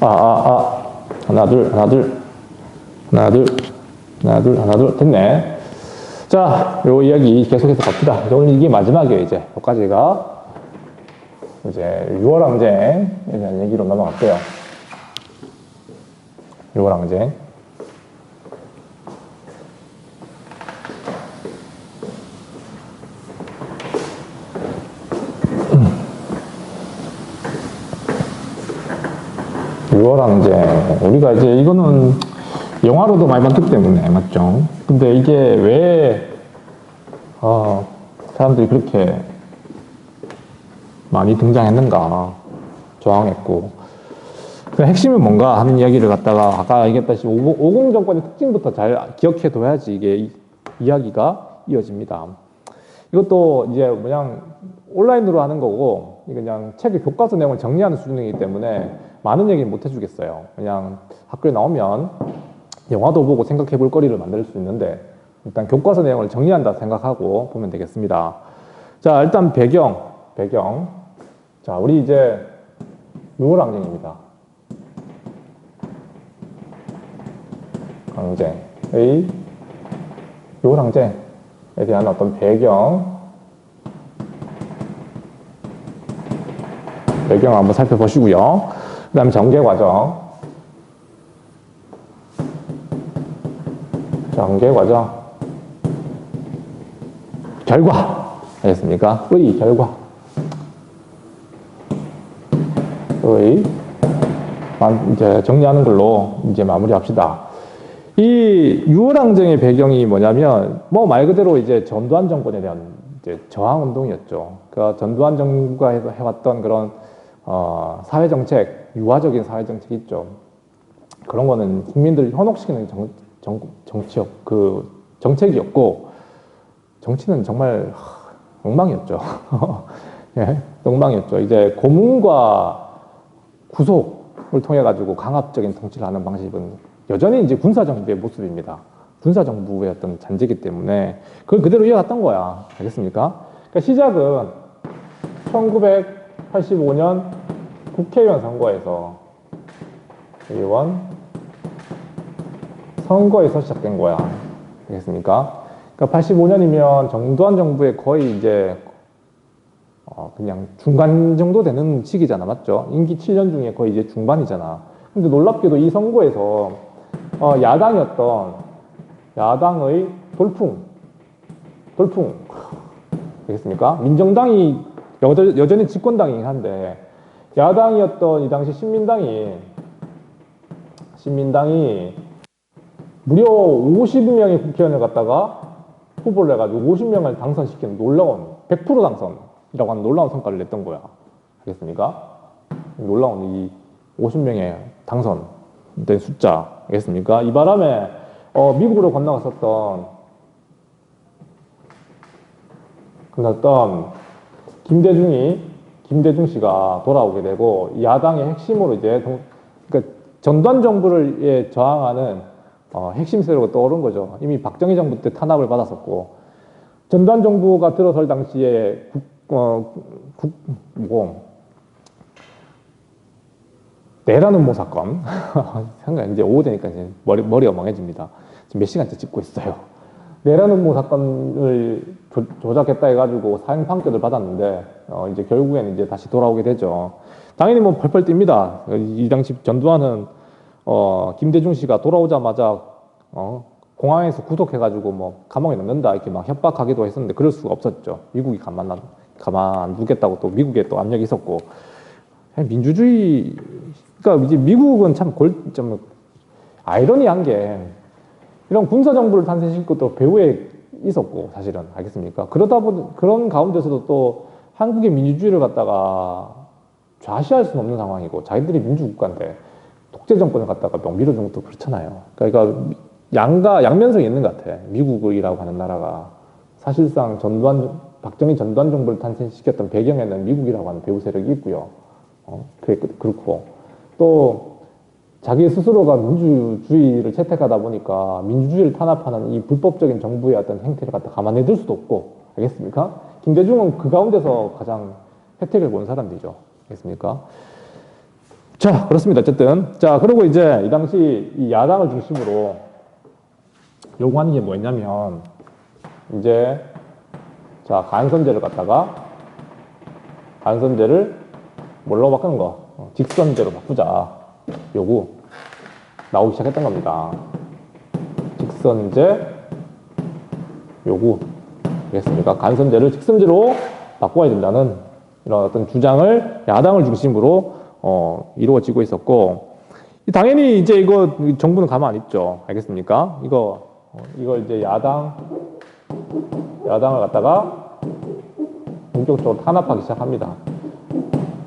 하나, 둘, 하나, 둘. 하나, 둘. 하나, 둘, 하나, 둘. 됐네. 자, 요 이야기 계속해서 갑시다. 오늘 이게 마지막이에요, 이제. 여기까지가. 이제, 6월 항쟁에 대한 얘기로 넘어갈게요. 6월 항쟁. 유월항쟁. 우리가 이제 이거는 영화로도 많이 봤기 때문에, 맞죠? 근데 이게 왜, 사람들이 그렇게 많이 등장했는가, 저항했고. 그 핵심은 뭔가 하는 이야기를 갖다가, 아까 얘기했다시피 50 정권의 특징부터 잘 기억해 둬야지 이게 이야기가 이어집니다. 이것도 이제 그냥 온라인으로 하는 거고, 그냥 책의 교과서 내용을 정리하는 수준이기 때문에 많은 얘기는 못 해주겠어요. 그냥 학교에 나오면 영화도 보고 생각해 볼 거리를 만들 수 있는데, 일단 교과서 내용을 정리한다 생각하고 보면 되겠습니다. 자, 일단 배경. 자, 우리 이제 6월 항쟁입니다. 항쟁의 6월 항쟁에 대한 어떤 배경을 한번 살펴보시고요. 그 다음에 전개 과정. 결과. 알겠습니까? 결과. 이제 정리하는 걸로 이제 마무리 합시다. 이 6월 항쟁의 배경이 뭐냐면, 말 그대로 이제 전두환 정권에 대한 이제 저항 운동이었죠. 그 전두환 정부가 해왔던 그런 사회정책, 유화적인 사회정책이 있죠. 그런 거는 국민들을 현혹시키는 정책이었고, 정치는 정말 엉망이었죠. 예, 엉망이었죠. 이제 고문과 구속을 통해 가지고 강압적인 통치를 하는 방식은 여전히 이제 군사정부의 모습입니다. 군사정부의 어떤 잔재기 때문에 그걸 그대로 이어갔던 거야. 알겠습니까? 그러니까 시작은 1985년 국회의원 선거에서 시작된 거야. 알겠습니까? 그러니까 85년이면 전두환 정부의 거의 이제 그냥 중간 정도 되는 시기잖아, 맞죠? 임기 7년 중에 거의 이제 중반이잖아. 근데 놀랍게도 이 선거에서 야당의 돌풍. 알겠습니까? 민정당이 여전히 집권당이긴 한데, 야당이었던 이 당시 신민당이 무려 50명의 국회의원을 갖다가 후보를 해가지고 50명을 당선시키는 놀라운, 100% 당선이라고 하는 놀라운 성과를 냈던 거야. 알겠습니까? 놀라운 이 50명의 당선된 숫자. 알겠습니까? 이 바람에 미국으로 건너갔었던 김대중 씨가 돌아오게 되고, 야당의 핵심으로 이제 그러니까 전두환 정부를 저항하는 핵심 세력으로 떠오른 거죠. 이미 박정희 정부 때 탄압을 받았었고, 전두환 정부가 들어설 당시에 내라는 모 사건. 생각 이제 오후 되니까 이제 머리가 멍해집니다. 지금 몇 시간째 찍고 있어요. 내라는 모 사건을 조작했다 해가지고 사형 판결을 받았는데, 이제 결국에는 이제 다시 돌아오게 되죠. 당연히 펄펄 뜁니다. 이 당시 전두환은, 김대중 씨가 돌아오자마자, 공항에서 구속해가지고 감옥에 넣는다 이렇게 막 협박하기도 했었는데, 그럴 수가 없었죠. 미국이 가만 안 두겠다고 또 미국에 또 압력이 있었고, 민주주의, 그러니까 이제 미국은 좀 아이러니한 게, 이런 군사정부를 탄생시킬 것도 배후에 있었고, 사실은. 알겠습니까? 그런 가운데서도 또 한국의 민주주의를 갖다가 좌시할 수는 없는 상황이고, 자기들이 민주국가인데 독재정권을 갖다가 막 밀어준 것도 그렇잖아요. 그러니까 양면성이 있는 것 같아. 미국이라고 하는 나라가. 사실상 박정희 전두환 정부를 탄생시켰던 배경에는 미국이라고 하는 배후 세력이 있고요. 그렇고, 또 자기 스스로가 민주주의를 채택하다 보니까 민주주의를 탄압하는 이 불법적인 정부의 어떤 행태를 갖다 가만히 둘 수도 없고, 알겠습니까? 김대중은 그 가운데서 가장 혜택을 본 사람들이죠. 알겠습니까? 자, 그렇습니다. 어쨌든. 자, 그리고 이제 이 당시 이 야당을 중심으로 요구하는 게 뭐였냐면, 이제, 자, 간선제를 갖다가, 간선제를 뭘로 바꾸는 거? 직선제로 바꾸자. 요구. 나오기 시작했던 겁니다. 직선제, 요구. 알겠습니까? 간선제를 직선제로 바꿔야 된다는 이런 어떤 주장을 야당을 중심으로 이루어지고 있었고, 당연히 이제 이거 정부는 가만 안 있죠. 알겠습니까? 이거 이제 야당을 갖다가 본격적으로 탄압하기 시작합니다.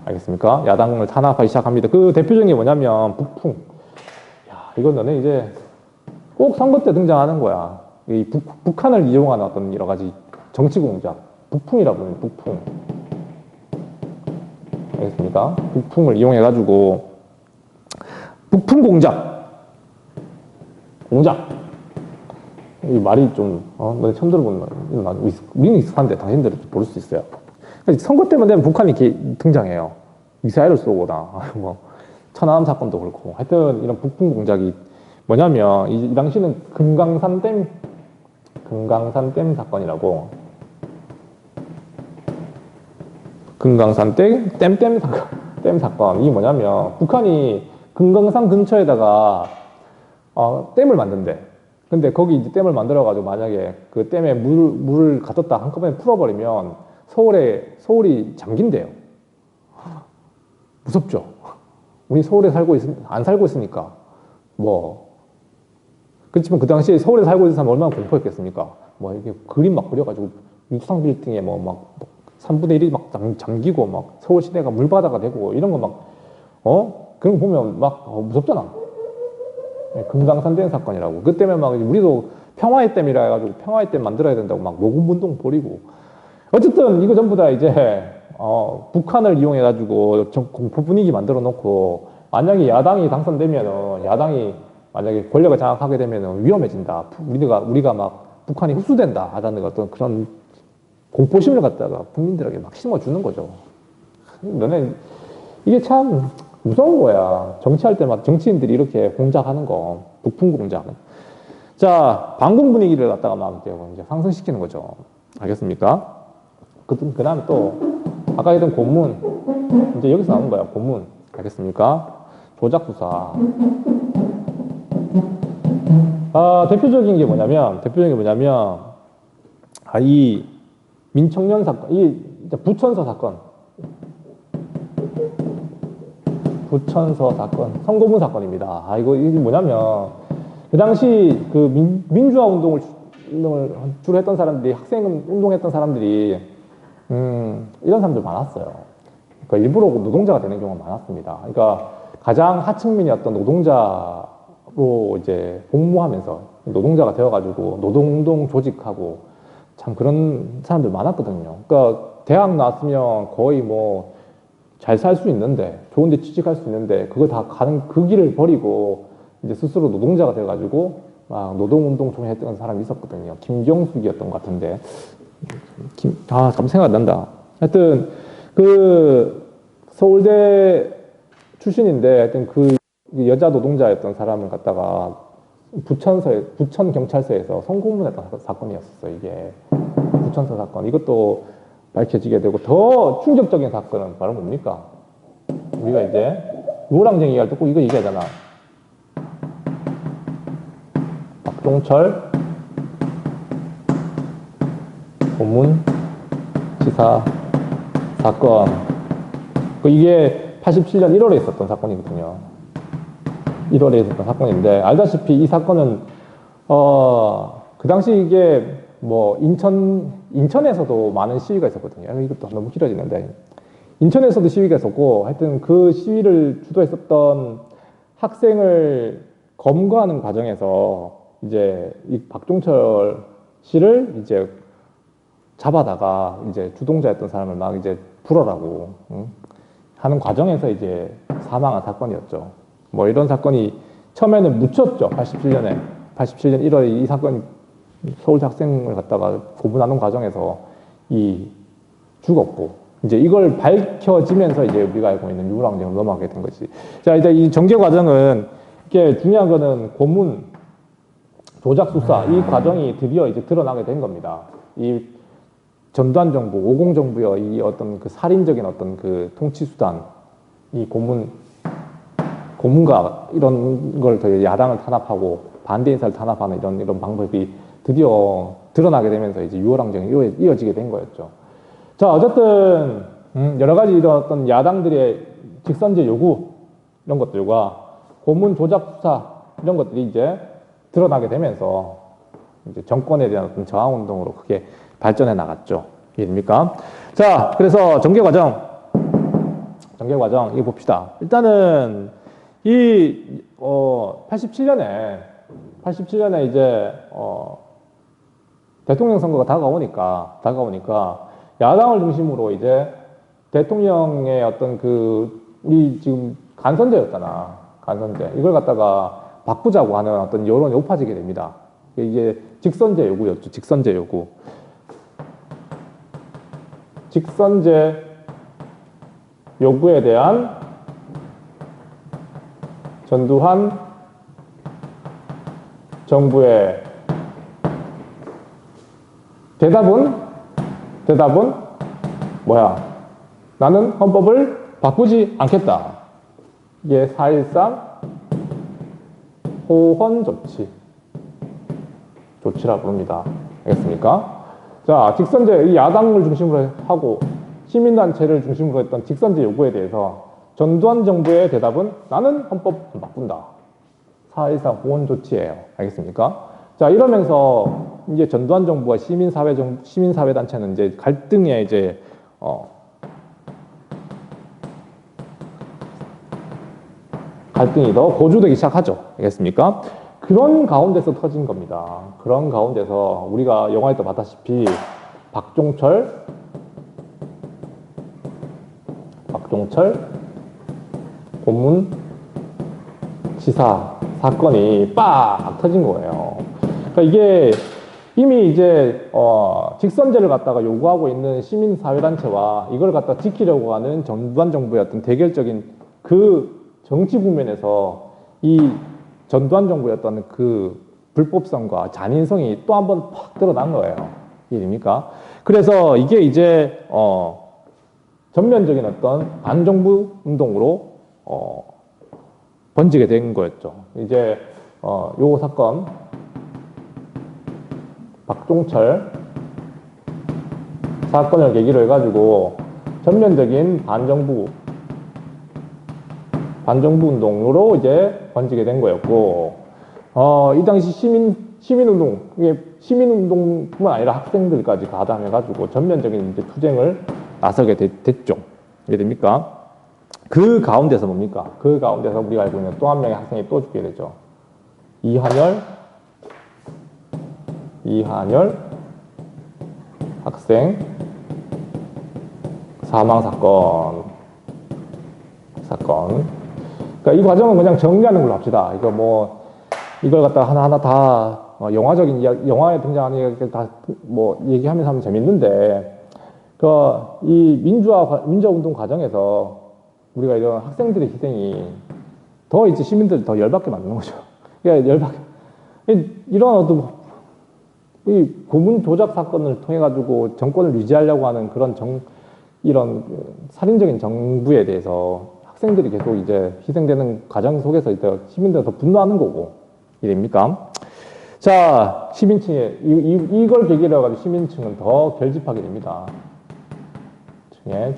알겠습니까? 야당을 탄압하기 시작합니다. 그 대표적인 게 뭐냐면 북풍. 야, 이건 너네 이제 꼭 선거 때 등장하는 거야. 이 북한을 이용하는 어떤 여러 가지 정치 공작. 북풍이라고 하는 북풍. 알겠습니까? 북풍을 이용해가지고 북풍 공작. 이 말이 좀 너네 처음 들어보는 말. 우리는 익숙한데 당신들은 모를 수 있어요. 선거 때만 되면 북한이 이렇게 등장해요. 미사일을 쏘거나 뭐 천안함 사건도 그렇고 하여튼 이런 북풍 공작이 뭐냐면 이 당시는 금강산 댐 사건이라고. 금강산 댐 사건. 이게 뭐냐면 북한이 금강산 근처에다가 댐을 만든대. 근데 거기 이제 댐을 만들어가지고 만약에 그 댐에 물을 가뒀다 한꺼번에 풀어버리면 서울이 잠긴대요. 무섭죠? 우리 서울에 안 살고 있으니까. 그렇지만 그 당시에 서울에 살고 있는 사람 얼마나 공포했겠습니까? 이렇게 그림 막 그려가지고 육상 빌딩에 3분의 1이 막 잠기고 막 서울 시내가 물바다가 되고 이런 거 그런 거 보면 무섭잖아. 금강산 댐 사건이라고. 그 때문에 우리도 평화의 댐이라 해가지고 평화의 댐 만들어야 된다고 녹음운동 벌이고. 어쨌든 이거 전부 다 이제 북한을 이용해가지고 공포 분위기 만들어 놓고 만약에 야당이 당선되면은 야당이 만약에 권력을 장악하게 되면은 위험해진다. 우리가 북한이 흡수된다 하다는 어떤 그런 공포심을 갖다가 국민들에게 막 심어주는 거죠. 너네 이게 참 무서운 거야. 정치할 때 정치인들이 이렇게 공작하는 거, 북풍 공작. 자, 반공 분위기를 갖다가 이제 상승시키는 거죠. 알겠습니까? 그 다음에 또 아까 했던 고문, 이제 여기서 나오는 거야. 고문. 알겠습니까? 조작 수사. 대표적인 게 뭐냐면 이 민청년 사건, 이 부천서 사건, 선거문 사건입니다. 이게 뭐냐면 그 당시 그 민주화 운동을 주로 했던 사람들이, 학생 운동했던 사람들이 이런 사람들 많았어요. 그러니까 일부러 노동자가 되는 경우가 많았습니다. 그러니까 가장 하층민이었던 노동자로 이제 복무하면서 노동자가 되어가지고 노동운동 조직하고 참 그런 사람들 많았거든요. 그러니까 대학 나왔으면 거의 잘 살 수 있는데, 좋은 데 취직할 수 있는데, 그거 다 가는 그 길을 버리고 이제 스스로 노동자가 돼가지고 노동운동 좀 했던 사람이 있었거든요. 김경숙이었던 것 같은데. 잠 생각 안 난다. 하여튼 그 서울대 출신인데 하여튼 그 여자 노동자였던 사람을 갖다가 부천 경찰서에서 성고문했던 사건이었어요. 이게 부천서 사건. 이것도 밝혀지게 되고, 더 충격적인 사건은 바로 뭡니까? 우리가 이제 노랑쟁이 할 때 꼭 이거 얘기하잖아. 박종철 고문치사 사건. 이게 87년 1월에 있었던 사건이거든요. 1월에 있었던 사건인데, 알다시피 이 사건은 그 당시 이게 인천에서도 많은 시위가 있었거든요. 이것도 너무 길어지는데, 인천에서도 시위가 있었고, 하여튼 그 시위를 주도했었던 학생을 검거하는 과정에서 이제 이 박종철 씨를 이제 잡아다가 이제 주동자였던 사람을 이제 불어라고 하는 과정에서 이제 사망한 사건이었죠. 이런 사건이 처음에는 묻혔죠. 87년 1월에 이 사건이 서울대 학생을 갖다가 고문하는 과정에서 죽었고, 이제 이걸 밝혀지면서 이제 우리가 알고 있는 유월항쟁으로 넘어가게 된 거지. 자, 이제 이 전개 과정은 이게 중요한 거는 고문, 조작 수사 이 과정이 드디어 이제 드러나게 된 겁니다. 이 전두환 정부, 오공 정부의 이 어떤 그 살인적인 어떤 그 통치 수단, 이 고문과 이런 걸 더 야당을 탄압하고 반대 인사를 탄압하는 이런 방법이 드디어 드러나게 되면서 이제 유월항쟁이 이어지게 된 거였죠. 자, 어쨌든 여러 가지 이런 어떤 야당들의 직선제 요구 이런 것들과 고문 조작 수사 이런 것들이 이제 드러나게 되면서 이제 정권에 대한 어떤 저항 운동으로 크게 발전해 나갔죠. 이해됩니까? 자, 그래서 전개 과정 이거 봅시다. 일단은 이 87년에 이제 대통령 선거가 다가오니까 야당을 중심으로 이제 대통령의 어떤 우리 지금 간선제였잖아. 간선제. 이걸 갖다가 바꾸자고 하는 어떤 여론이 높아지게 됩니다. 이게 직선제 요구였죠. 직선제 요구. 직선제 요구에 대한 전두환 정부의 대답은 뭐야? 나는 헌법을 바꾸지 않겠다. 이게 4.13 호헌 조치라 부릅니다. 알겠습니까? 자, 직선제, 이 야당을 중심으로 하고 시민단체를 중심으로 했던 직선제 요구에 대해서 전두환 정부의 대답은 나는 헌법 안 바꾼다. 4.13 호헌 조치예요. 알겠습니까? 자, 이러면서 이제 전두환 정부와 시민사회단체는 이제 갈등에 이제 갈등이 더 고조되기 시작하죠. 알겠습니까? 그런 가운데서 터진 겁니다. 그런 가운데서 우리가 영화에도 봤다시피 박종철 고문치사 사건이 빡 터진 거예요. 그러니까 이게 이미 이제 직선제를 갖다가 요구하고 있는 시민사회단체와 이걸 갖다 지키려고 하는 전두환 정부의 어떤 대결적인 그 정치 국면에서 이 전두환 정부의 어떤 그 불법성과 잔인성이 또 한 번 팍 드러난 거예요. 이해됩니까? 그래서 이게 이제 전면적인 어떤 반정부 운동으로 번지게 된 거였죠. 이제 요 사건 박종철 사건을 계기로 해가지고 전면적인 반정부 운동으로 이제 번지게 된 거였고, 이 당시 시민운동뿐만 아니라 학생들까지 가담해가지고 전면적인 이제 투쟁을 나서게 됐죠. 이해됩니까? 그 가운데서 뭡니까? 그 가운데서 우리가 알고 있는 또 한 명의 학생이 또 죽게 되죠. 이한열 학생 사망 사건. 그러니까 이 과정은 그냥 정리하는 걸로 합시다. 이걸 갖다 하나하나 다 영화에 등장하는 이야기 다 얘기하면서 하면 재밌는데, 이 민주화운동 과정에서 우리가 이런 학생들의 희생이 더 이제 시민들 더 열받게 만드는 거죠. 그러니까 이런 어떤 이 고문 조작 사건을 통해 가지고 정권을 유지하려고 하는 그런 이런 살인적인 정부에 대해서 학생들이 계속 이제 희생되는 과정 속에서 이제 시민들은 더 분노하는 거고, 이됩니까? 자, 시민층에 이걸 계기로 해가지고 시민층은 더 결집하게 됩니다. 층에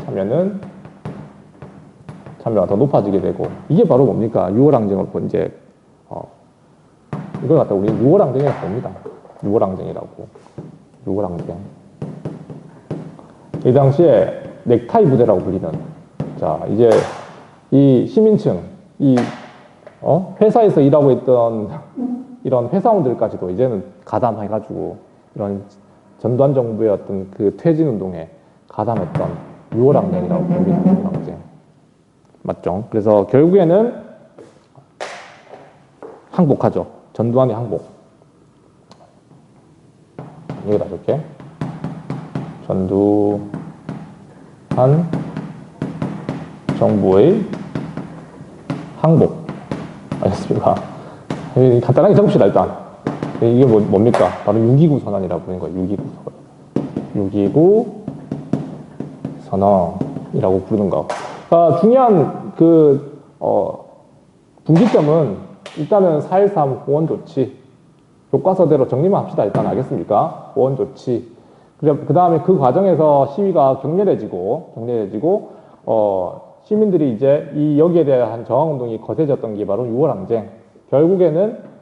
참여가 더 높아지게 되고, 이게 바로 뭡니까? 6월항쟁을 이제 이걸 갖다 우리 6월항쟁이라고 봅니다. 6월항쟁. 이 당시에 넥타이 부대라고 불리는, 자, 이제 이 시민층, 회사에서 일하고 있던 이런 회사원들까지도 이제는 가담해가지고 이런 전두환 정부의 어떤 그 퇴진 운동에 가담했던 6월항쟁이라고 불리는 6월항쟁. 맞죠? 그래서 결국에는 항복하죠. 전두환이 항복. 여기다 줄게. 전두환 한 정부의 항복. 알겠습니까? 간단하게 적읍시다, 일단. 이게 뭡니까? 바로 6.29 선언이라고 부르는 거예요. 6.29 선언. 6.29 선언이라고 부르는 거. 그러니까 중요한 분기점은 일단은 4.13 보원조치. 교과서대로 정리만 합시다. 일단 알겠습니까? 보원조치. 그 다음에 그 과정에서 시위가 격렬해지고, 시민들이 이제 여기에 대한 저항운동이 거세졌던 게 바로 6월항쟁. 결국에는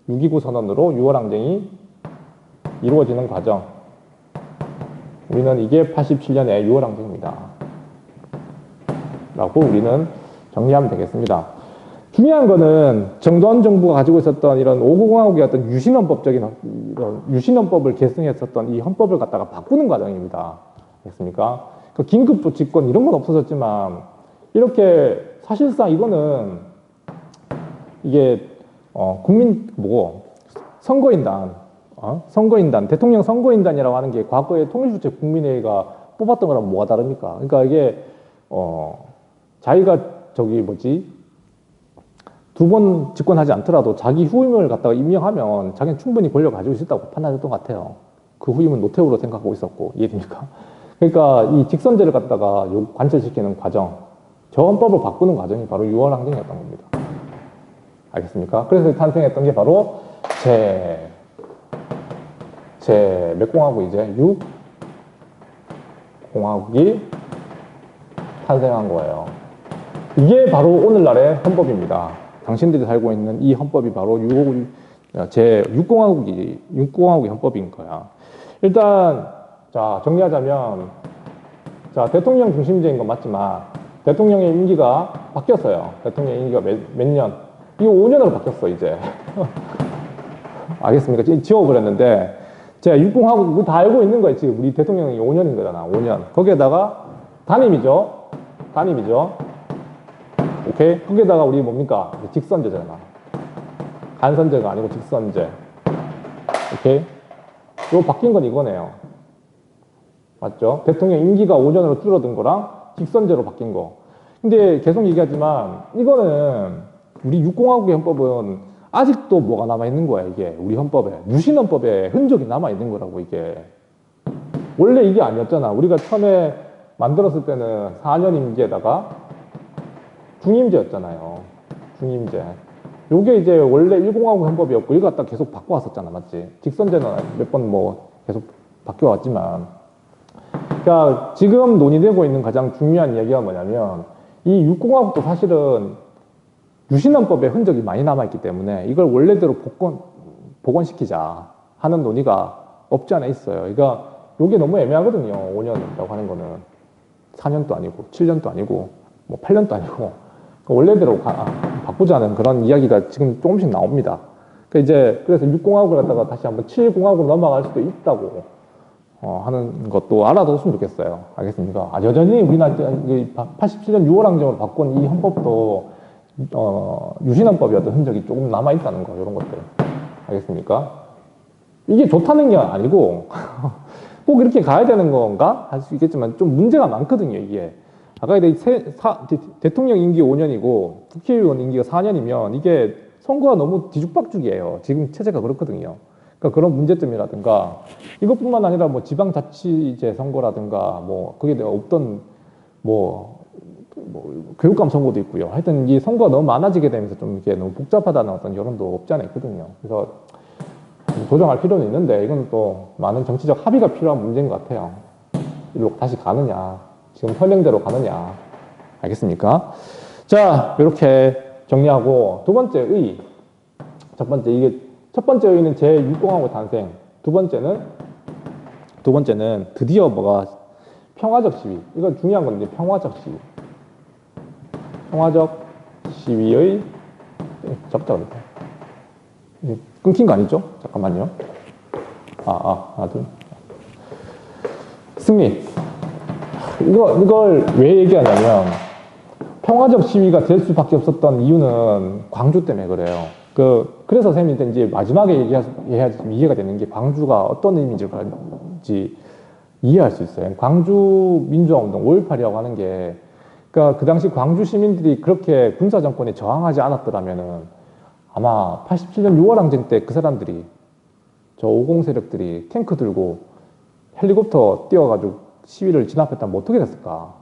6.29 선언으로 6월항쟁이 이루어지는 과정. 우리는 이게 87년의 6월항쟁입니다. 라고 우리는 정리하면 되겠습니다. 중요한 거는 정도원 정부가 가지고 있었던 이런 5.9공화국의 어떤 유신헌법적인 이런 유신헌법을 계승했었던 이 헌법을 갖다가 바꾸는 과정입니다. 알겠습니까? 그 긴급조치권 이런 건 없어졌지만 이렇게 사실상 이거는 이게 선거인단 대통령 선거인단이라고 하는 게 과거에 통일주체 국민회의가 뽑았던 거랑 뭐가 다릅니까? 그러니까 이게 자기가 두 번 집권하지 않더라도 자기 후임을 갖다가 임명하면 자기는 충분히 권력을 가지고 있었다고 판단했던 것 같아요. 그 후임은 노태우로 생각하고 있었고, 이해됩니까? 그러니까 이 직선제를 갖다가 관철시키는 과정, 저 헌법을 바꾸는 과정이 바로 6월 항쟁이었던 겁니다. 알겠습니까? 그래서 탄생했던 게 바로 몇 공화국이제 6공화국이 탄생한 거예요. 이게 바로 오늘날의 헌법입니다. 당신들이 살고 있는 이 헌법이 바로 6공화국의 헌법인 거야. 일단, 자, 정리하자면, 자, 대통령 중심제인 건 맞지만, 대통령의 임기가 바뀌었어요. 대통령의 임기가 몇 년? 이거 5년으로 바뀌었어, 이제. 알겠습니까? 지워버렸는데, 제가 6공화국 다 알고 있는 거예요. 지금 우리 대통령이 5년인 거잖아, 5년. 거기에다가 단임이죠. 오케이? 거기에다가 우리 뭡니까? 직선제잖아. 간선제가 아니고 직선제. 오케이? 요 바뀐 건 이거네요. 맞죠? 대통령 임기가 5년으로 줄어든 거랑 직선제로 바뀐 거. 근데 계속 얘기하지만 이거는 우리 6공화국의 헌법은 아직도 뭐가 남아있는 거야, 이게. 우리 헌법에. 유신헌법에 흔적이 남아있는 거라고, 이게. 원래 이게 아니었잖아. 우리가 처음에 만들었을 때는 4년 임기에다가 중임제였잖아요. 중임제. 요게 이제 원래 1공화국 헌법이었고, 이거 갖다 계속 바꿔왔었잖아. 맞지? 직선제는 몇 번 계속 바뀌어왔지만. 그러니까 지금 논의되고 있는 가장 중요한 이야기가 뭐냐면, 이 6공화국도 사실은 유신헌법에 흔적이 많이 남아있기 때문에 이걸 원래대로 복원시키자 하는 논의가 없지 않아 있어요. 그러니까 요게 너무 애매하거든요. 5년이라고 하는 거는. 4년도 아니고, 7년도 아니고, 8년도 아니고, 원래대로 바꾸자는 그런 이야기가 지금 조금씩 나옵니다. 그래서 6공화국을 갖다가 다시 한번 7공화국으로 넘어갈 수도 있다고 하는 것도 알아뒀으면 좋겠어요. 알겠습니까? 여전히 우리나라 87년 6월 항쟁으로 바꾼 이 헌법도 유신헌법의 어떤 흔적이 조금 남아있다는 거, 이런 것들. 알겠습니까? 이게 좋다는 게 아니고 꼭 이렇게 가야 되는 건가? 할 수 있겠지만 좀 문제가 많거든요, 이게. 아까 대통령 임기 5년이고 국회의원 임기가 4년이면 이게 선거가 너무 뒤죽박죽이에요. 지금 체제가 그렇거든요. 그러니까 그런 문제점이라든가 이것뿐만 아니라 지방자치제 선거라든가 거기에 없던 교육감 선거도 있고요. 하여튼 이 선거가 너무 많아지게 되면서 좀 이게 너무 복잡하다는 어떤 여론도 없지 않아 있거든요. 그래서 조정할 필요는 있는데 이건 또 많은 정치적 합의가 필요한 문제인 것 같아요. 일로 다시 가느냐, 지금 현행대로 가느냐. 알겠습니까? 자, 이렇게 정리하고 첫 번째 의의는 제6공화국 탄생. 두 번째는 드디어 평화적 시위. 이건 중요한 건데, 평화적 시위의 잡자 그랬다. 끊긴 거 아니죠? 잠깐만요. 승리. 이걸 왜 얘기하냐면, 평화적 시위가 될 수밖에 없었던 이유는 광주 때문에 그래요. 그래서 쌤이 이제 마지막에 얘기해야지 좀 이해가 되는 게 광주가 어떤 의미인지 이해할 수 있어요. 광주 민주화운동 5.18이라고 하는 게, 그러니까 그 당시 광주 시민들이 그렇게 군사 정권에 저항하지 않았더라면은 아마 87년 6월 항쟁 때 그 사람들이, 저 50 세력들이 탱크 들고 헬리콥터 띄워가지고 시위를 진압했다면 어떻게 됐을까?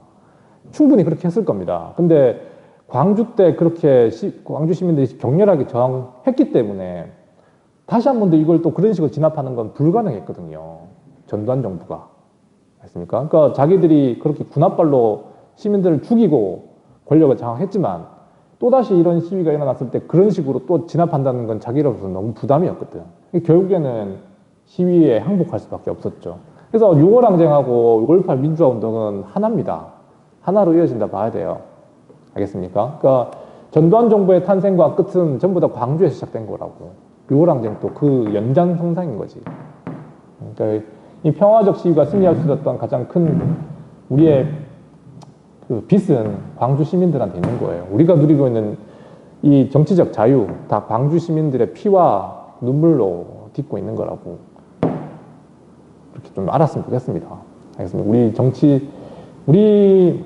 충분히 그렇게 했을 겁니다. 근데 광주 때 그렇게 광주 시민들이 격렬하게 저항했기 때문에 다시 한 번 더 이걸 또 그런 식으로 진압하는 건 불가능했거든요. 전두환 정부가. 맞습니까? 그러니까 자기들이 그렇게 군합발로 시민들을 죽이고 권력을 장악했지만 또다시 이런 시위가 일어났을 때 그런 식으로 또 진압한다는 건 자기로서 너무 부담이었거든. 결국에는 시위에 항복할 수밖에 없었죠. 그래서 6월 항쟁하고 5.18 민주화 운동은 하나입니다. 하나로 이어진다 봐야 돼요. 알겠습니까? 그러니까 전두환 정부의 탄생과 끝은 전부 다 광주에서 시작된 거라고. 6월 항쟁도 그 연장선상인 거지. 그러니까 이 평화적 시위가 승리할 수 있었던 가장 큰 우리의 그 빚은 광주 시민들한테 있는 거예요. 우리가 누리고 있는 이 정치적 자유 다 광주 시민들의 피와 눈물로 딛고 있는 거라고. 그렇게 좀 알았으면 좋겠습니다. 알겠습니다. 우리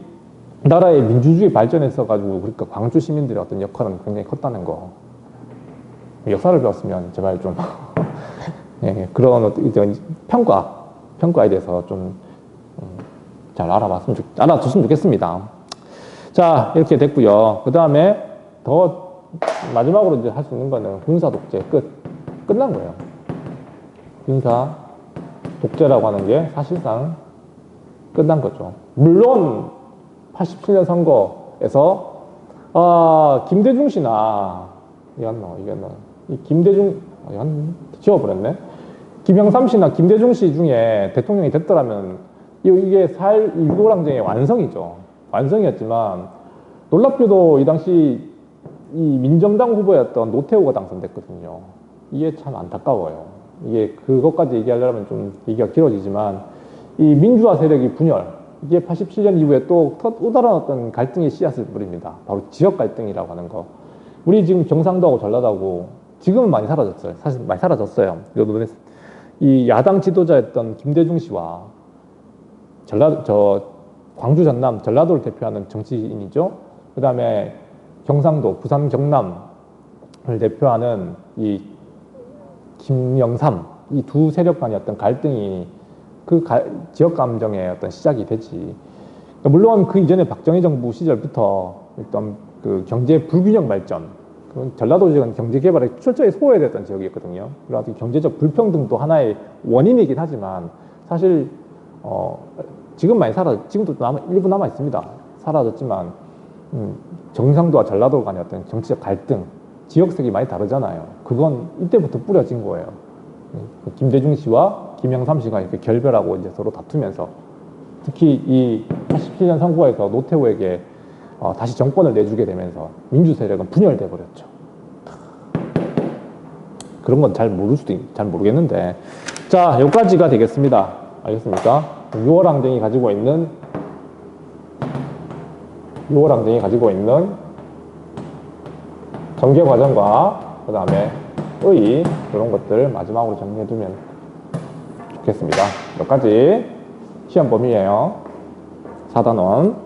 나라의 민주주의 발전했어 가지고 그러니까 광주 시민들의 어떤 역할은 굉장히 컸다는 거. 역사를 배웠으면 제발 좀 예, 그런 어떤 평가에 대해서 좀 잘 알아줬으면 좋겠습니다. 자, 이렇게 됐고요. 그 다음에 더 마지막으로 이제 할 수 있는 거는 군사 독재 끝난 거예요. 군사 독재라고 하는 게 사실상 끝난 거죠. 물론 87년 선거에서 김대중 씨나 이 김대중 지워버렸네. 김영삼 씨나 김대중 씨 중에 대통령이 됐더라면 이게 4.16 항쟁의 완성이죠. 완성이었지만 놀랍게도 이 당시 이 민정당 후보였던 노태우가 당선됐거든요. 이게 참 안타까워요. 이게 그것까지 얘기하려면 좀 얘기가 길어지지만 이 민주화 세력이 분열, 이게 87년 이후에 또 다른 어떤 갈등의 씨앗을 뿌립니다. 바로 지역 갈등이라고 하는 거. 우리 지금 경상도하고 전라도하고 지금은 많이 사라졌어요. 사실 많이 사라졌어요. 이 야당 지도자였던 김대중 씨와 광주, 전남, 전라도를 대표하는 정치인이죠. 그 다음에 경상도, 부산, 경남을 대표하는 이 김영삼, 이 두 세력 간의 어떤 갈등이 지역 감정의 어떤 시작이 되지. 물론 그 이전에 박정희 정부 시절부터 일단 그 경제 불균형 발전, 전라도 지역은 경제 개발에 철저히 소외됐던 지역이었거든요. 그래서 경제적 불평등도 하나의 원인이긴 하지만 사실 지금 지금도 일부 남아 있습니다. 사라졌지만 경상도와 전라도 간의 어떤 정치적 갈등, 지역색이 많이 다르잖아요. 그건 이때부터 뿌려진 거예요. 김대중 씨와 김영삼 씨가 이렇게 결별하고 이제 서로 다투면서 특히 이 87년 선거에서 노태우에게 다시 정권을 내주게 되면서 민주 세력은 분열돼 버렸죠. 그런 건 잘 모르겠는데. 자, 여기까지가 되겠습니다. 알겠습니까? 6월 항쟁이 가지고 있는 전개 과정과 그 다음에 이런 것들 마지막으로 정리해두면 좋겠습니다. 여기까지 시험 범위예요. 4단원.